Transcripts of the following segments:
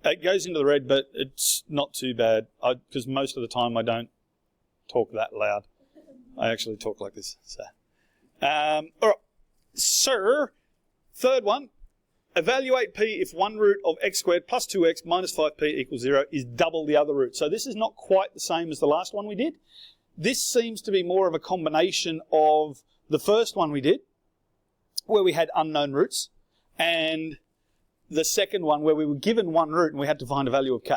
It goes into the red, but it's not too bad because most of the time I don't talk that loud. I actually talk like this. So, all right. So, third one. Evaluate p if one root of x squared plus 2x minus 5p equals 0 is double the other root. So this is not quite the same as the last one we did. This seems to be more of a combination of the first one we did, where we had unknown roots, and the second one where we were given one root and we had to find a value of k.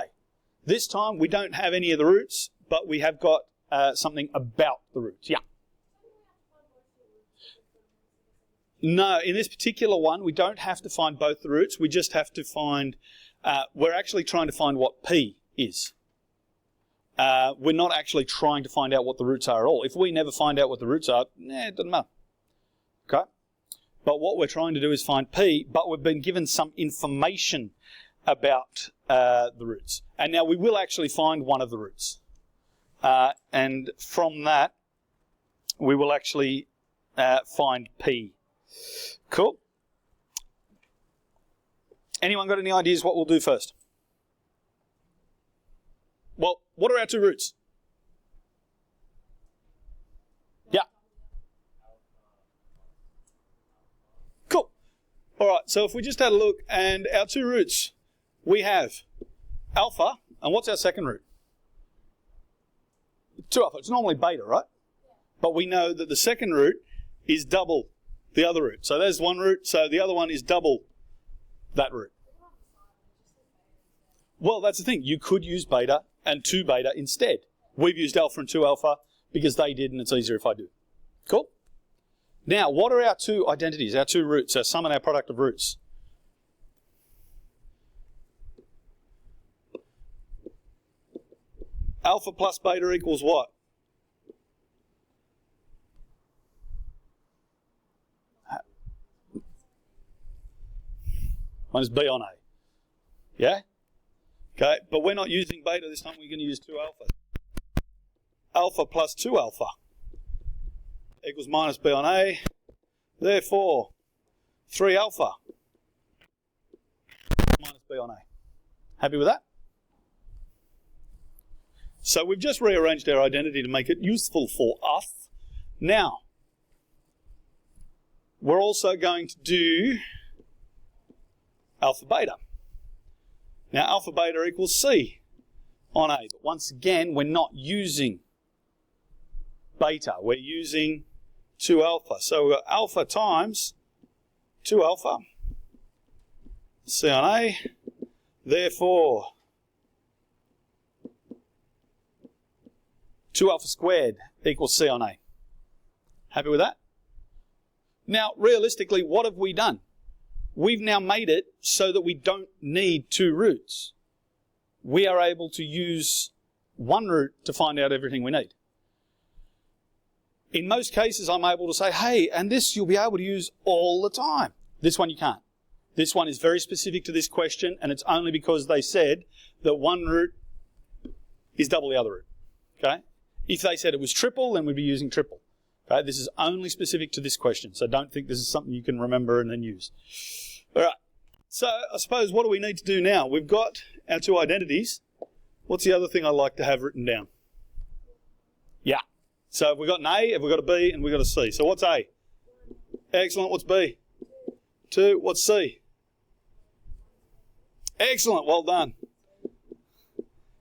This time we don't have any of the roots, but we have got something about the roots. Yeah. No, in this particular one, we don't have to find both the roots. We just have to find, we're actually trying to find what p is. We're not actually trying to find out what the roots are at all. If we never find out what the roots are, it doesn't matter. Okay? But what we're trying to do is find p, but we've been given some information about the roots. And now we will actually find one of the roots. And from that, we will actually find p. Cool. Anyone got any ideas what we'll do first? Well, what are our two roots? Yeah. Cool. All right, so if we just had a look, and our two roots, we have alpha, and what's our second root? 2 alpha. It's normally beta, right? But we know that the second root is double the other root. So there's one root, so the other one is double that root. Well, that's the thing. You could use beta and 2 beta instead. We've used alpha and 2 alpha because they did, and it's easier if I do. Cool? Now, what are our two identities, our two roots, our sum and our product of roots? Alpha plus beta equals what? Minus b on a. Yeah? Okay, but we're not using beta this time, we're going to use 2 alpha. Alpha plus 2 alpha equals minus b on a. Therefore, 3 alpha minus b on a. Happy with that? So we've just rearranged our identity to make it useful for us. Now, we're also going to do alpha beta. Now alpha beta equals c on a. But once again, we're not using beta. We're using 2 alpha. So we've got alpha times 2 alpha c on a. Therefore, 2 alpha squared equals c on a. Happy with that? Now, realistically, what have we done? We've now made it so that we don't need 2 roots. We are able to use 1 root to find out everything we need. In most cases, I'm able to say, hey, and this you'll be able to use all the time. This one you can't. This one is very specific to this question, and it's only because they said that 1 root is double the other root. Okay? If they said it was triple, then we'd be using triple. Okay? This is only specific to this question, so don't think this is something you can remember and then use. All right. So I suppose what do we need to do now? We've got our 2 identities. What's the other thing I like to have written down? Yeah. So we've got an A, and we've got a B, and we've got a C. So what's A? Excellent. What's B? 2. What's C? Excellent. Well done.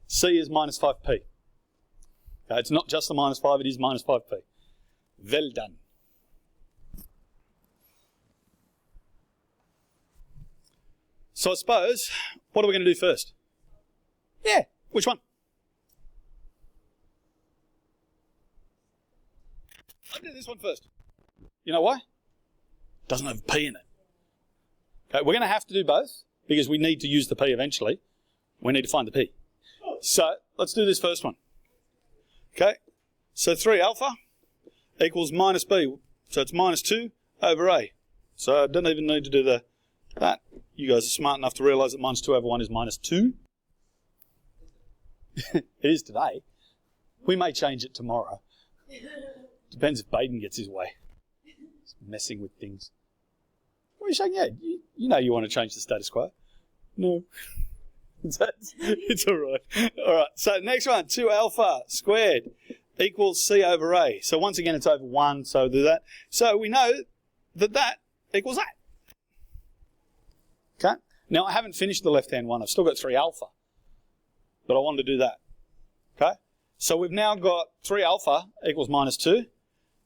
C is minus 5p. Okay, it's not just the minus 5, it is minus 5p. Well done. So I suppose, what are we going to do first? Yeah, which one? I'll do this one first. You know why? Doesn't have p in it. Okay, we're going to have to do both because we need to use the p eventually. We need to find the p. So let's do this first one. Okay, so 3 alpha equals minus b. So it's minus 2 over a. So I don't even need to do that. You guys are smart enough to realise that minus 2 over 1 is minus 2. It is today. We may change it tomorrow. Depends if Baden gets his way. He's messing with things. What are you saying? Yeah, you know you want to change the status quo. No. It's all right. All right, so next one, 2 alpha squared equals C over A. So once again, it's over 1, so do that. So we know that that equals that. Okay? Now, I haven't finished the left-hand one. I've still got 3 alpha. But I wanted to do that. Okay? So we've now got 3 alpha equals minus 2,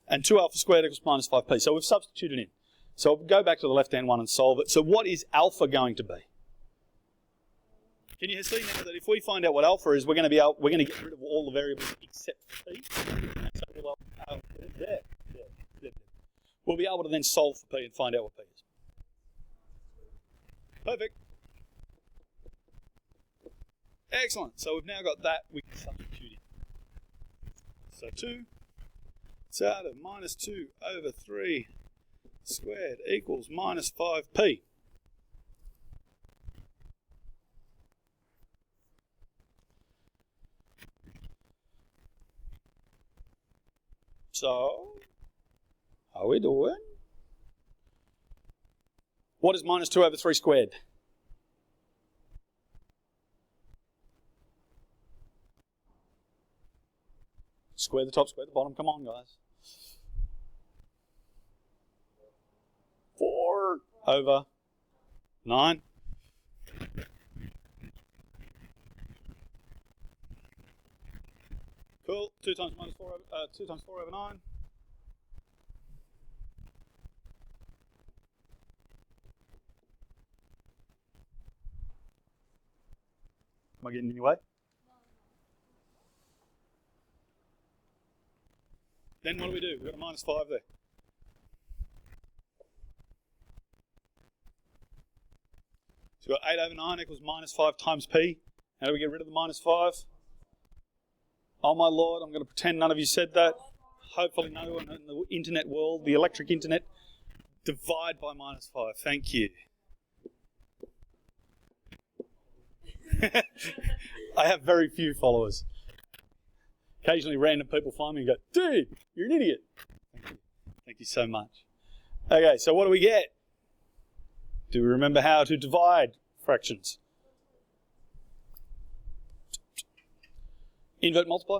and 2 alpha squared equals minus 5p. So we've substituted in. So we'll go back to the left-hand one and solve it. So what is alpha going to be? Can you see now that if we find out what alpha is, we're going to get rid of all the variables except p. And so we'll be able to then solve for p and find out what p is. Perfect. Excellent. So we've now got that. We can substitute in. So 2. It's out of minus 2 over 3 squared equals minus 5p. So, how are we doing? What is minus 2 over 3 squared? Square the top, square the bottom. Come on, guys. 4 over 9. Cool. 2 times 4 over 9. Am I getting in your way? Then what do? We've got a minus 5 there. So we've got 8 over 9 equals minus 5 times p. How do we get rid of the minus 5? Oh my Lord, I'm going to pretend none of you said that. Hopefully no one in the internet world, the electric internet, divide by minus 5. Thank you. I have very few followers. Occasionally random people find me and go, dude, you're an idiot. Thank you. Thank you so much. Okay, so what do we get? Do we remember how to divide fractions? Invert multiply?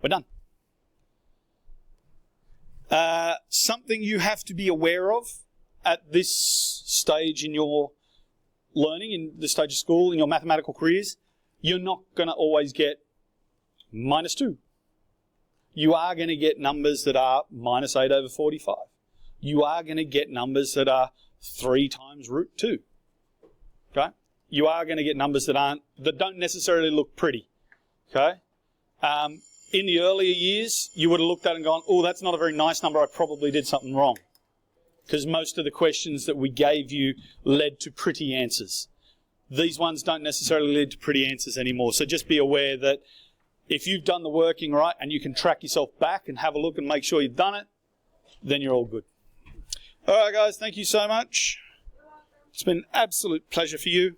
We're done. Something you have to be aware of at this stage in your learning, in this stage of school, in your mathematical careers, you're not going to always get minus 2. You are going to get numbers that are minus 8 over 45. You are going to get numbers that are 3 times root 2. Okay? You are going to get numbers that don't necessarily look pretty. Okay? In the earlier years, you would have looked at it and gone, oh, that's not a very nice number, I probably did something wrong. Because most of the questions that we gave you led to pretty answers. These ones don't necessarily lead to pretty answers anymore. So just be aware that if you've done the working right and you can track yourself back and have a look and make sure you've done it, then you're all good. All right, guys, thank you so much. It's been an absolute pleasure for you.